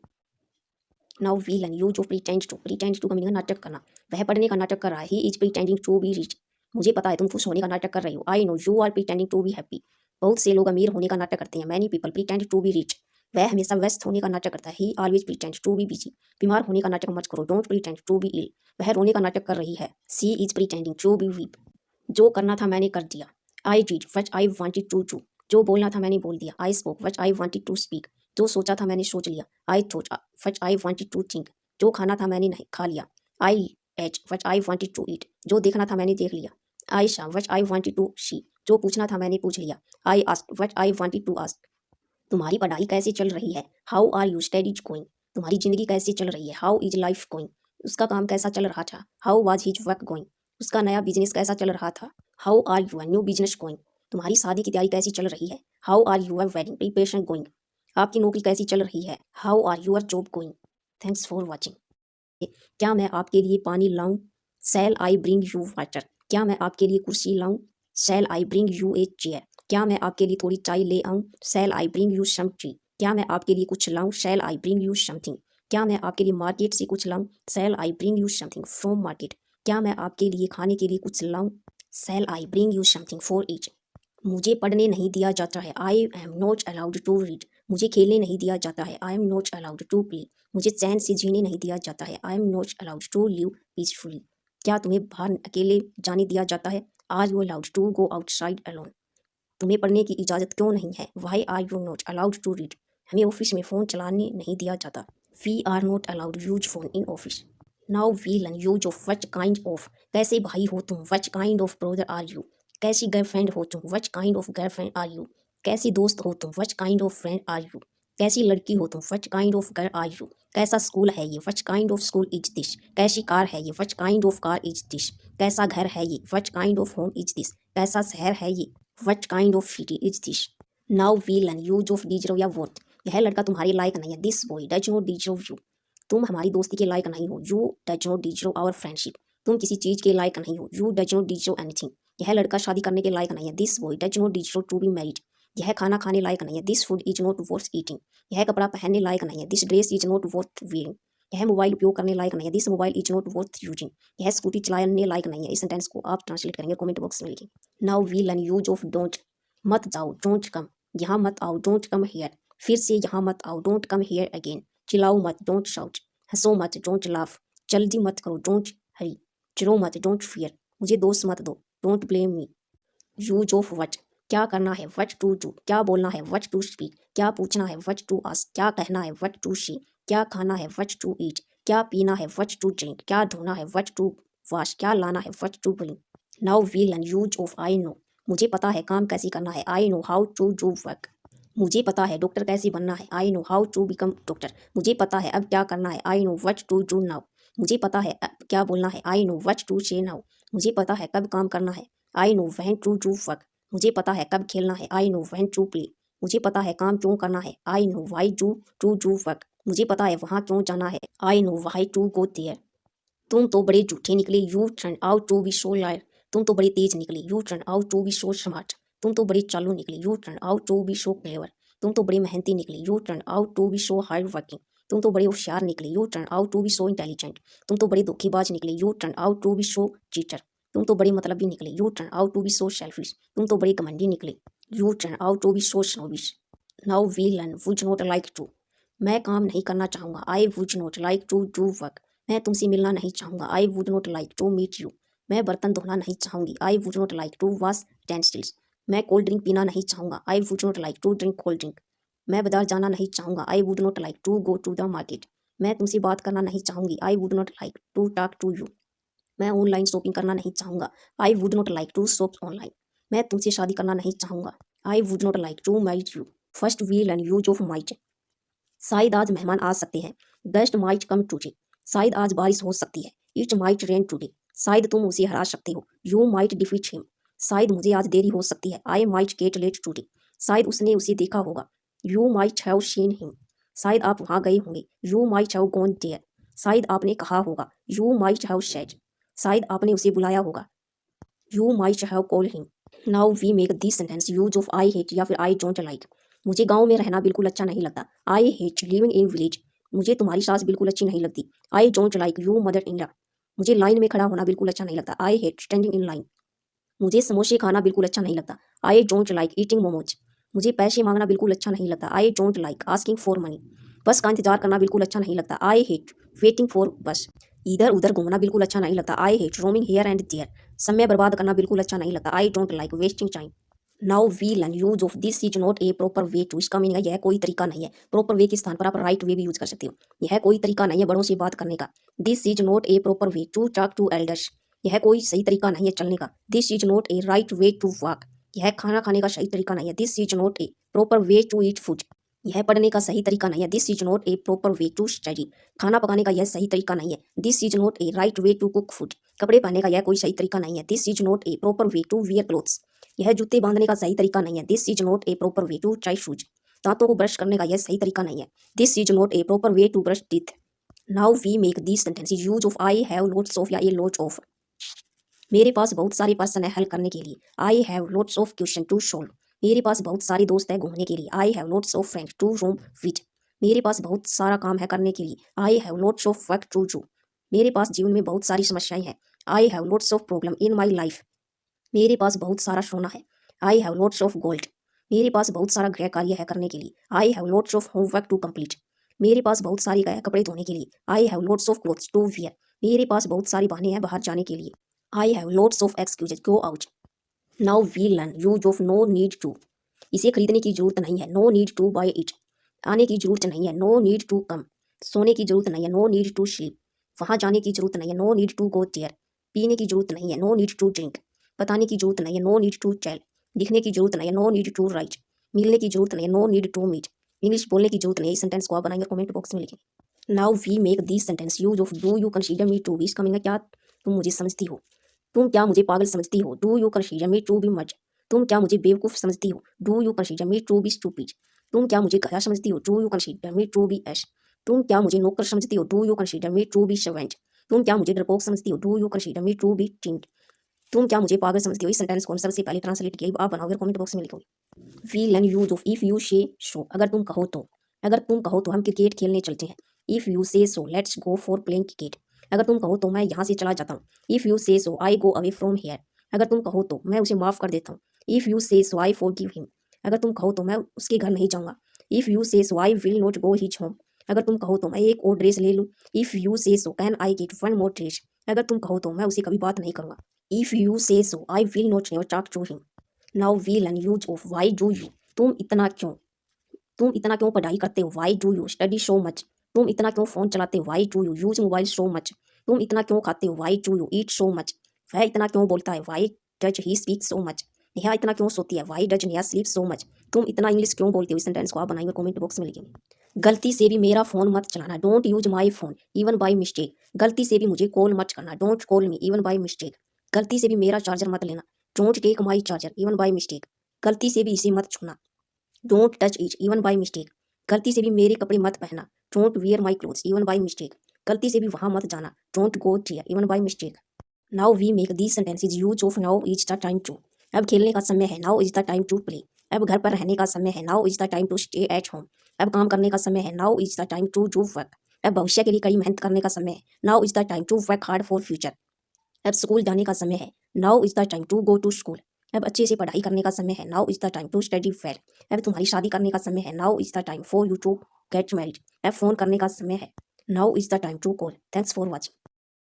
Now we learn use of pretend to. Pretend to का मीनिंग नाटक करना। वह पढ़ने का नाटक कर रहा है। He is pretending to be rich. मुझे पता है तुम खुश होने का नाटक कर रही हो। I know you are pretending to be happy. बहुत से लोग अमीर होने का नाटक करते हैं। Many people pretend to be rich. वह हमेशा व्यस्त होने का नाटक करता है। He always pretend to be busy. बीमार होने का नाटक मत करो। Don't pretend to be ill. वह रोने का नाटक कर रही है। She is pretending to be weep. जो करना था मैंने कर दिया। I did what I wanted to do. जो बोलना था मैंने बोल दिया। I spoke what I wanted to speak. जो सोचा था मैंने सोच लिया। I thought what I wanted to think. जो खाना था मैंने नहीं खा लिया। I ate what I wanted to eat. जो देखना था मैंने देख लिया। I saw what I wanted to see. जो पूछना था मैंने पूछ लिया। I asked what I wanted to ask. तुम्हारी पढ़ाई कैसे चल रही है? How are you studies going. तुम्हारी जिंदगी कैसे चल रही है? How is life going. उसका काम कैसा चल रहा था? How was his work going. उसका नया बिजनेस कैसा चल रहा था? How are your new business going. तुम्हारी शादी की तैयारी कैसी चल रही है? How are your wedding preparation going. आपकी नौकरी कैसी चल रही है? How are your job going. Thanks for watching. क्या मैं आपके लिए पानी लाऊं? Shall I bring you water. क्या मैं आपके लिए कुर्सी लाऊं? Shall I bring you a chair. क्या मैं आपके लिए थोड़ी चाय ले आऊं? Shall I bring you some tea. क्या मैं आपके लिए कुछ लाऊं? Shall I bring you something. क्या मैं आपके लिए मार्केट से कुछ लाऊं? Shall I bring you something from market. क्या मैं आपके लिए खाने के लिए कुछ लाऊं? Shall I bring you something for eat. मुझे पढ़ने नहीं दिया जाता है। I am not allowed to read. मुझे खेलने नहीं दिया जाता है। I am not allowed to play. मुझे चैन से जीने नहीं दिया जाता है। I am not allowed to live peacefully. क्या तुम्हें बाहर अकेले जाने दिया जाता है? Are you allowed to go outside alone. तुम्हें पढ़ने की इजाज़त क्यों नहीं है? Why are you not allowed to read. हमें ऑफिस में फ़ोन चलाने नहीं दिया जाता। We are not allowed use phone in office. Now we learn use of what kind of. कैसे भाई हो तुम? What kind of brother are you. कैसी गर्लफ्रेंड हो तुम? What kind of girlfriend are you. कैसी दोस्त हो तुम? What kind of friend are you. कैसी लड़की हो तुम? What kind of girl are you. कैसा स्कूल है ये? What kind of school is this. कैसी कार है ये? What kind of car is this. कैसा घर है ये? What kind of home is this. कैसा शहर है ये? What kind of city is this. Now we learn use of deserve या वर्थ। यह लड़का तुम्हारे लायक नहीं है। This boy does not deserve you. तुम हमारी दोस्ती के लायक नहीं हो। You does not deserve our friendship. तुम किसी चीज के लायक नहीं हो। You does not deserve anything. यह लड़का शादी करने के लायक नहीं है। This boy does not deserve to be married. यह खाना खाने लायक नहीं है। This food is not worth eating. यह कपड़ा पहनने लायक नहीं है। This dress is not worth wearing. यह मोबाइल उपयोग करने लायक नहीं है। This mobile is not worth using. यह स्कूटी चलाने लायक नहीं है। इस सेंटेंस को आप ट्रांसलेट करेंगे कमेंट बॉक्स में लिखें। Now we learn use of don't. मत जाओ डोंट कम। यहाँ मत आओ डोंट कम हियर। फिर से यहाँ मत आओ डोंट कम हियर अगेन। चिल्लाओ मत डोंट शाउट। हंसो मत डोंट लाफ। जल्दी मत करो डोंट हरी। चिढ़ो मत डोंट फियर। मुझे दोष मत दो don't blame me. Use of what. क्या करना है? What to do. क्या बोलना है? What to speak. क्या पूछना है? What to ask. क्या कहना है? What to see. क्या खाना है? What to eat. क्या पीना है? What to drink. क्या धोना है? What to wash. क्या लाना है? What to bring. Now we learn use of I know. मुझे पता है काम कैसे करना है। I know how to do work. मुझे पता है डॉक्टर कैसे बनना है। I know how to become doctor. मुझे पता है अब क्या करना है। I know what to do now. मुझे पता है अब क्या बोलना है। I know what to say now. मुझे पता है कब काम करना है। I know when to do work. मुझे पता है कब खेलना है। I know when to play. मुझे पता है काम क्यों करना है। I know why to do work. मुझे पता है वहाँ क्यों जाना है। I know why to go there. तुम तो बड़े झूठे निकले। You turn out to be so liar. तुम तो बड़े तेज निकले। You turn out to be so smart. तुम तो बड़े चालू निकले। You turn out to be so clever. तुम तो बड़े मेहनती निकले। You turn out to be so hard working. तुम तो बड़े होशियार निकले। You turn out to be so intelligent. तुम तो बड़े धोखेबाज निकले। You turn out to be so cheater. तुम तो बड़े मतलबी निकले। You turn out to be so selfish. तुम तो बड़े घमंडी निकले। You turn out to be so snobbish. Now we learn would not like to. मैं काम नहीं करना चाहूँगा। I would not like to do work. मैं तुमसे मिलना नहीं चाहूँगा। I would not like to meet you. मैं बर्तन धोना नहीं चाहूँगी। I would not like to wash utensils. मैं कोल्ड ड्रिंक पीना नहीं चाहूँगा। I would not like to drink cold drink. मैं बाजार जाना नहीं चाहूँगा। I would not like to go to the market. मैं तुमसे बात करना नहीं चाहूँगी। I would not like to talk to you. मैं ऑनलाइन शॉपिंग करना नहीं चाहूँगा। I would not like to shop online. मैं तुमसे शादी करना नहीं चाहूँगा। I would not like to marry you. First we learn use of might. शायद आज मेहमान आ सकते हैं। Guest might come today. शायद आज बारिश हो सकती है। It might rain today. शायद तुम उसे हरा सकते हो। You might defeat him. शायद मुझे आज देरी हो सकती है। I might get late today. शायद उसने उसे देखा होगा। You might have seen him. शायद आप वहाँ गए होंगे। You might have gone there. शायद आपने कहा होगा। You might have said. शायद आपने उसे बुलाया होगा। You might have call him. Now we make this sentence use of I hate या फिर आई डोंट लाइक। मुझे गांव में रहना बिल्कुल अच्छा नहीं लगता। I hate living in village. मुझे तुम्हारी सास बिल्कुल अच्छी नहीं लगती। आई don't like you mother in law. मुझे लाइन में खड़ा होना बिल्कुल अच्छा नहीं लगता। I hate standing in line. मुझे समोसे खाना बिल्कुल अच्छा नहीं लगता। I don't like eating momos. मुझे पैसे मांगना बिल्कुल अच्छा नहीं लगता। I don't like asking for money. बस का इंतजार करना बिल्कुल अच्छा नहीं लगता। आई हेट वेटिंग फॉर बस। इधर उधर घूमना बिल्कुल अच्छा नहीं लगता। I hate roaming here and there. समय बर्बाद करना बिल्कुल अच्छा नहीं लगता। I don't like wasting time. Now we learn use of this is not a proper way to. इसका मीनिंग है यह कोई तरीका नहीं है। प्रॉपर वे के स्थान पर आप राइट वे भी यूज कर सकते हो। यह कोई तरीका नहीं है बड़ों से बात करने का। This is not a proper way to talk to elders. यह कोई सही तरीका नहीं है चलने का। This is not a right way to walk. यह खाना खाने का सही तरीका नहीं है। This is not a proper way to eat food. यह पढ़ने का सही तरीका नहीं है। This is not a proper way to study. खाना पकाने का यह सही तरीका नहीं है। This is not a right way to cook food. कपड़े पहनने का यह कोई सही तरीका नहीं है। This is not a proper way to wear clothes. यह जूते बांधने का सही तरीका नहीं है। This is not a proper way to tie shoes. दांतों को ब्रश करने का यह सही तरीका नहीं है। This is not a proper way to brush teeth. Now we make this sentences use of I have lots of या ए लॉट ऑफ। मेरे पास बहुत सारे पर्सन है हल करने के लिए। I have lots of question to solve. मेरे पास बहुत सारे दोस्त है घूमने के लिए। I have lots of friends to roam with. मेरे पास बहुत सारा काम है करने के लिए। I have lots of work to do. मेरे पास जीवन में बहुत सारी समस्याएं हैं। I have lots of problem in my life. मेरे पास बहुत सारा सोना है। I have lots of gold. मेरे पास बहुत सारा गृह कार्य है करने के लिए। I have lots of homework to complete. मेरे पास बहुत सारी कपड़े धोने के लिए। I have lots of clothes to wear. मेरे पास बहुत सारी बहाने हैं बाहर जाने के लिए। I have lots of excuses go out. Now we learn use of no need to. इसे खरीदने की जरूरत नहीं है। No need to buy it. आने की जरूरत नहीं है। No need to come. सोने की जरूरत नहीं है। No need to sleep. वहाँ जाने की जरूरत नहीं है। No need to go there. पीने की जरूरत नहीं है। No need to drink. बताने की जरूरत नहीं है। No need to tell. लिखने की जरूरत नहीं है। No need to write. मिलने की जरूरत नहीं है। No need to meet. English बोलने की जरूरत नहीं है। इस सेंटेंस को आप बनाएंगे कमेंट बॉक्स में लिखें। Now we make this sentence use of do you consider me to be. इसका मीनिंग क्या तुम मुझे समझती हो। तुम क्या मुझे पागल समझती हो। Do you consider me to be much. तुम क्या मुझे बेवकूफ़ समझती हो। Do you consider me to be stupid. तुम क्या मुझे गधा समझती हो। Do you consider me to be ass. तुम क्या मुझे नौकर समझती हो। Do you consider me to be servant. तुम क्या मुझे डरपोक समझती हो। Do you consider me to be timid. तुम क्या मुझे पागल समझती हो। इस सेंटेंस को हम सबसे पहले ट्रांसलेट किया आप बनाओगे कमेंट बॉक्स में लिखोगे। We learn use of if you say so. अगर तुम कहो तो। अगर तुम कहो तो हम क्रिकेट खेलने चलते हैं। If you say so let's go for playing cricket. अगर तुम कहो तो मैं यहाँ से चला जाता हूँ। If you say so I go away from here. अगर तुम कहो तो मैं उसे माफ़ कर देता हूँ। If you say so I forgive him. अगर तुम कहो तो मैं उसके घर नहीं जाऊँगा। If you say so I will not go his home. अगर तुम कहो तो मैं एक और ड्रेस ले लूँ। If you say so can I get one more dress. अगर तुम कहो तो मैं उसे कभी बात नहीं करूँगा। If you say so I will not never talk to him. Now we learn use of why do you. तुम इतना क्यों। तुम इतना क्यों पढ़ाई करते हो। Why do you study so much. तुम इतना क्यों फ़ोन चलाते हो। Why do you use mobile so much. तुम इतना क्यों खाते हो। Why do you eat so much. वह इतना क्यों बोलता है। Why does he speak so much. Neha इतना क्यों सोती है। Why does Neha sleep so much. तुम इतना इंग्लिश क्यों बोलते हो। इस सेंटेंस को आप बनाएंगे कमेंट बॉक्स में लिखेंगे। गलती से भी मेरा फ़ोन मत चलाना, don't use my phone even by mistake. गलती से भी मुझे कॉल मत करना, don't call me even by mistake. गलती से भी मेरा चार्जर मत लेना, don't take my charger even by mistake. गलती से भी इसे मत छूना, don't touch it even by mistake. गलती से भी मेरे कपड़े मत पहनना, don't wear my clothes even by mistake. गलती से भी वहाँ मत जाना, don't go here even by mistake. Now we make these sentences use of now is the time to. अब खेलने का समय है, now is the time to play. अब घर पर रहने का समय है, now is the time to stay at home. अब काम करने का समय है, now is the time to do work. अब भविष्य के लिए कड़ी मेहनत करने का समय है, now is the time to work hard for future. अब स्कूल जाने का समय है, now is the time to go to school. अब अच्छे से पढ़ाई करने का समय है, now is the time to study well. अब तुम्हारी शादी करने का समय है, now is the time for you to get married. अब फोन करने का समय है, now is the time to call. Thanks for watching.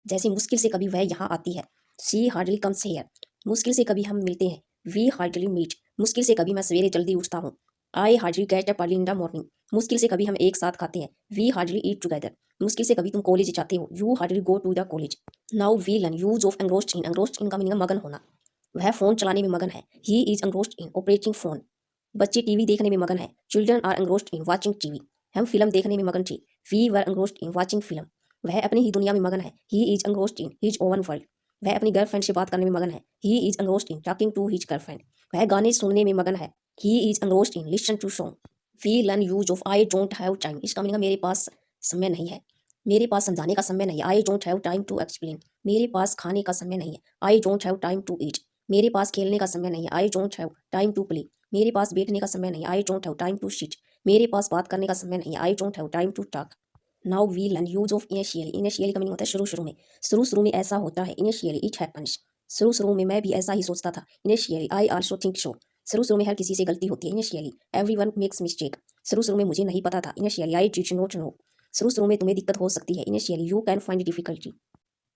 जैसे मुश्किल से कभी वह यहाँ आती है, शी हार्डली कम्स हियर। मुश्किल से कभी हम मिलते हैं, वी हार्डली मीट। मुश्किल से कभी मैं सवेरे जल्दी उठता हूँ, I hardly get up early in the morning. मुश्किल से कभी हम एक साथ खाते हैं, वी हार्डली ईट टुगेदर। मुश्किल से कभी तुम कॉलेज जाते हो, you hardly go to the college. Now we learn use of engrossed in. Engrossed in का मीनिंग मगन होना। वह फोन चलाने में मगन है, he is engrossed in operating phone. बच्चे टीवी देखने में मगन है, children are engrossed in watching TV. हम फिल्म देखने में मगन थे, we were engrossed in watching film. वह अपनी ही दुनिया में मगन है, he is engrossed in his own world. वह अपनी गर्लफ्रेंड से बात करने में मगन है, he is engrossed in talking to his girlfriend. वह गाने सुनने में मगन है, he is engrossed in listen to song. We learn use of I don't have time. इसका मतलब मेरे पास समय नहीं है, मेरे पास समझाने का समय नहीं है, I don't have time to explain. मेरे पास खाने का समय नहीं है, I don't have time to eat. मेरे पास खेलने का समय नहीं है, I don't have time to play. मेरे पास बैठने का समय नहीं, I don't have time to sit. मेरे पास बात करने का समय नहीं, I don't have time to talk. Now we learn use of initially. Initially का मीनिंग होता है शुरू शुरू में, शुरू शुरू में ऐसा होता है, इनिशियली इट हैपेंस। शुरू शुरू में मैं भी ऐसा ही सोचता था, initially I also think so. शुरू शुरू में हर किसी से गलती होती है, इनिशियली एवरीवन मेक्स मिस्टेक। शुरू शुरू में मुझे नहीं पता था, initially I did not know. शुरू शुरू में तुम्हें दिक्कत हो सकती है, initially you can find difficulty.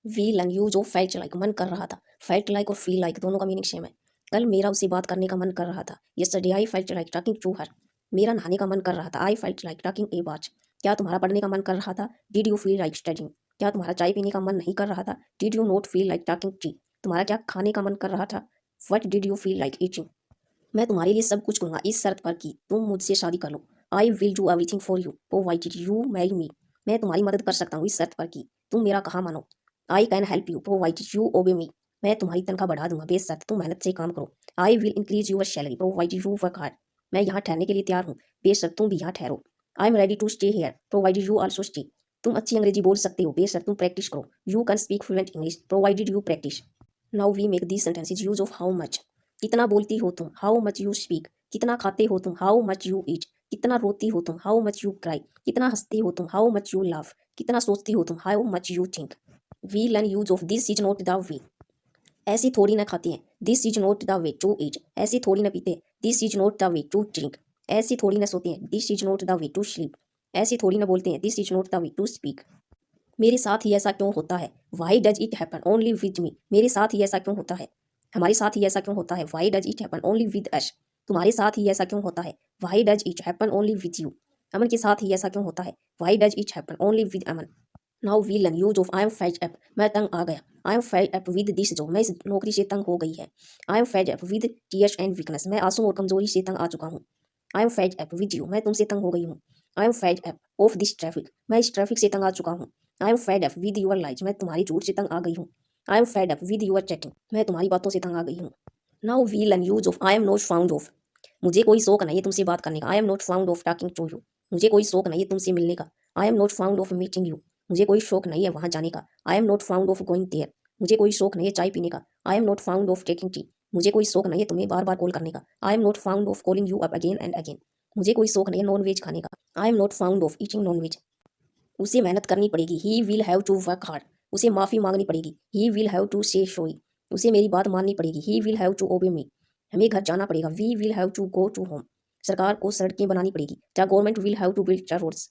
We learn use of felt like. मन कर रहा था, फेल्ट लाइक और फील लाइक दोनों का मीनिंग सेम है। कल मेरा उससे बात करने का मन कर रहा था, yesterday I felt like talking to her. मेरा नहाने का मन कर रहा था, I felt like talking a bath. क्या तुम्हारा पढ़ने का मन कर रहा था, did you feel like studying. क्या तुम्हारा चाय पीने का मन नहीं कर रहा था, did you not feel like talking T. तुम्हारा क्या खाने का मन कर रहा था, what did you feel like eating. मैं तुम्हारे लिए सब कुछ करूंगा इस शर्त पर कि तुम मुझसे शादी कर लो, I will do everything for you provided you marry me. मैं तुम्हारी मदद कर सकता हूँ इस शर्त पर कि तुम मेरा कहा मानो, I can help you provided you obey me. मैं तुम्हारी तनख्वाह बढ़ा दूंगा बेशर्त तुम मेहनत से काम करो, I will increase your salary provided you work hard. मैं यहाँ ठहरने के लिए तैयार हूँ, बेशर्त तुम भी यहाँ ठहरो, I am ready to stay here provided you also stay. तुम अच्छी अंग्रेजी बोल सकते हो, बेशर्त तुम प्रैक्टिस करो, you can speak fluent English provided you practice. Now we make these sentences use of how much. कितना बोलती हो तुम, हाउ मच यू स्पीक। कितना खाते हो तुम, हाउ मच यू ईट। कितना रोती हो तुम, हाउ मच यू क्राई। कितना हंसती हो तुम, हाउ मच यू लाफ। कितना सोचती हो तुम, how much you think. We learn use of this is not the way. ऐसी थोड़ी ना खाते हैं, this is not the way to eat. ऐसी थोड़ी ना पीते हैं, this is not the way to drink. ऐसी थोड़ी ना सोते हैं, this is not the way to sleep. ऐसी थोड़ी ना बोलते हैं, this is not the way to speak. मेरे साथ ही ऐसा क्यों होता है, why does it happen only with me. मेरे साथ ही ऐसा क्यों होता है, हमारे साथ ही ऐसा क्यों होता है, why does it happen only with us. तुम्हारे साथ ही ऐसा क्यों होता है, why does it happen only with you. Aman के साथ ही ऐसा क्यों होता है, why does it happen only with Aman. Now we learn use of I am fed up. मैं तंग आ गया, I am fed up with this job. मैं इस नौकरी से तंग हो गई है, I am fed up with tears and weakness. मैं आंसू और कमजोरी से तंग आ चुका हूँ, I am fed up with you. मैं तुमसे तंग हो गई हूँ, I am fed up of this traffic. मैं इस ट्रैफिक से तंग आ चुका हूँ, I am fed up with your lies. मैं तुम्हारी झूठ से तंग आ गई हूँ, I am fed up with your chatting. मैं तुम्हारी बातों से तंग आ गई हूँ। Now we learn use of I am not fond of. मुझे कोई शौक नहीं है तुमसे बात करने का, I am not fond of talking to you. मुझे कोई शौक नहीं है तुमसे मिलने का, I am not fond of meeting you. मुझे कोई शौक नहीं है वहां जाने का, I am not fond of going there. मुझे कोई शौक नहीं है चाय पीने का, I am not fond of taking tea. मुझे कोई शौक नहीं है तुम्हें बार बार कॉल करने का, I am not fond of calling you up again and again. मुझे कोई शौक नहीं है नॉन वेज खाने का, I am not fond of eating non veg. उसे मेहनत करनी पड़ेगी, he will have to work hard. उसे माफ़ी मांगनी पड़ेगी, he will have to say sorry. उसे मेरी बात माननी पड़ेगी, he will have to obey मी। हमें घर जाना पड़ेगा, we will have to go to home. सरकार को सड़कें बनानी पड़ेगी, the government will have to build the roads.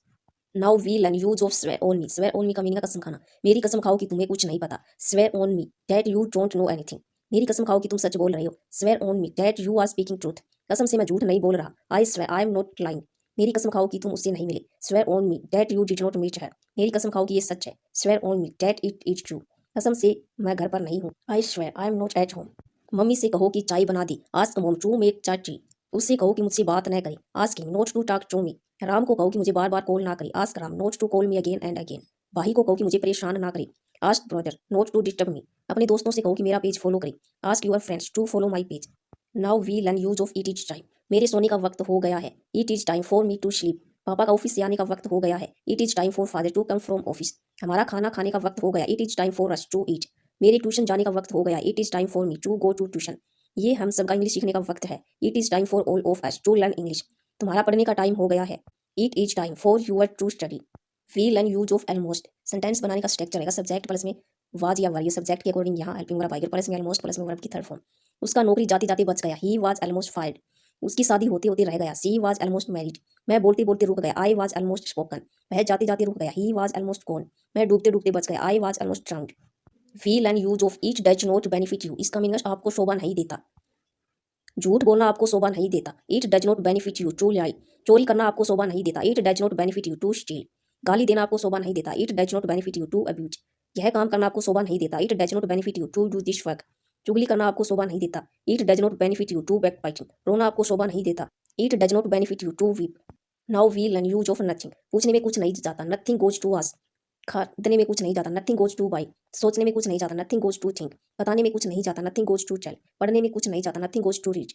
Now we learn use of swear on me. Swear on me का मीनिंग कसम खाना। मेरी कसम खाओ कि तुम्हें कुछ नहीं पता, swear on me that you don't know anything. मेरी कसम खाओ कि तुम सच बोल रहे हो, swear on me that you are speaking truth. कसम से मैं झूठ नहीं बोल रहा, I swear I am not lying. मेरी कसम खाओ कि तुम उससे नहीं मिले, swear on me that you did not meet her. मेरी कसम खाओ कि ये सच है, swear on me that it is true. कसम से मैं घर पर नहीं हूँ, I swear I am not at home. Mummy से कहो कि चाय बना दी, ask mom to make chai tea. उससे कहो कि मुझसे बात न करे, ask him not to talk to me. Ram को कहो कि मुझे बार बार कॉल ना करे, ask Ram not to call me again and again. भाई को कहो कि मुझे परेशान ना करे, ask brother not to disturb me. अपने दोस्तों से कहो कि मेरा पेज फॉलो करे, ask your friends to follow my page. Now we learn use of it is time. मेरे सोने का वक्त हो गया है, it is time for me to sleep. पापा का ऑफिस से आने का वक्त हो गया है, it is time for father to come from office. हमारा खाना खाने का वक्त हो गया, it is time for us to eat. मेरे ट्यूशन जाने का वक्त हो गया, it is time for me to go to tuition. ये हम सबका इंग्लिश सीखने का वक्त है, it is time for all of us to learn English. तुम्हारा पढ़ने का टाइम हो गया है, it is time for your to study. We learn use of almost. Sentence बनाने का स्ट्रक्चर रहेगा सब्जेक्ट प्लस में वाज या वर। ये सब्जेक्ट के अकॉर्डिंग यहाँ हेल्पिंग वर्ब आएगा, प्लस में ऑलमोस्ट, प्लस में वर्ब की थर्ड फॉर्म। उसका नौकरी जाते जाते बच गया, ही वाज ऑलमोस्ट फायर्ड। उसकी शादी होते होते रह गया, सी वाज ऑलमोस्ट मैरिड। मैं बोलते बोलते रुक गया, आई वाज ऑलमोस्ट स्पोकन। वह जाते जाते रुक गया, ही वाज ऑलमोस्ट गॉन। मैं डूबते डूबते बच गया, I was almost drowned. We learn use of it does not benefit you. इसका मीनिंग आपको शोभा नहीं देता, झूठ बोलना आपको शोभा नहीं देता, it does not benefit you to lie. चोरी करना आपको शोभा नहीं देता, it does not benefit you to steal. गाली देना आपको शोभा नहीं देता, it does not benefit you to abuse. यह काम करना आपको शोभा नहीं देता, it does not benefit you to do this work. चुगली करना आपको शोभा नहीं देता, it does not benefit you to backbiting. रोना आपको शोभा नहीं देता, it does not benefit you to weep. Now we learn use of nothing. पूछने में कुछ नहीं जाता, नथिंग गोज टू आस्क। खरीदने में कुछ नहीं जाता, नथिंग गोज टू बाई। सोचने में कुछ नहीं जाता, नथिंग गोज टू थिंक। बताने में कुछ नहीं जाता, नथिंग गोज टू टेल। पढ़ने में कुछ नहीं जाता, नथिंग गोज टू रीड।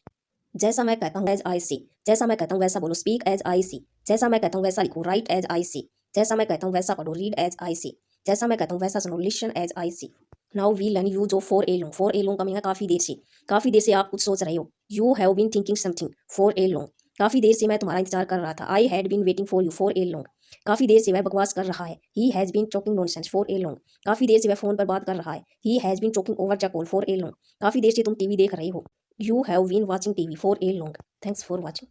जैसा मैं कहता हूँ एज आई सी। जैसा मैं कहता हूँ वैसा बोलो, स्पीक एज आई सी। जैसा मैं कहता हूँ वैसा लिखो, राइट एज आई सी। जैसा मैं कहता हूँ वैसा पढ़ो, रीड एज आई सी। जैसा मैं कहता हूँ वैसा सुनो, listen as I see. Now we learn use of for a long. For a long का मीनिंग है काफी देर से। काफी देर से आप कुछ सोच रहे हो, you have been thinking something for a long. काफी देर से मैं तुम्हारा इंतजार कर रहा था, I had been waiting for you for a long. काफी देर से वह बकवास कर रहा है, he has been talking nonsense for a long. काफी देर से वह फोन पर बात कर रहा है, he has been talking over the call for a long. काफी देर से तुम टीवी देख रहे हो, you have been watching TV for a long. Thanks for watching.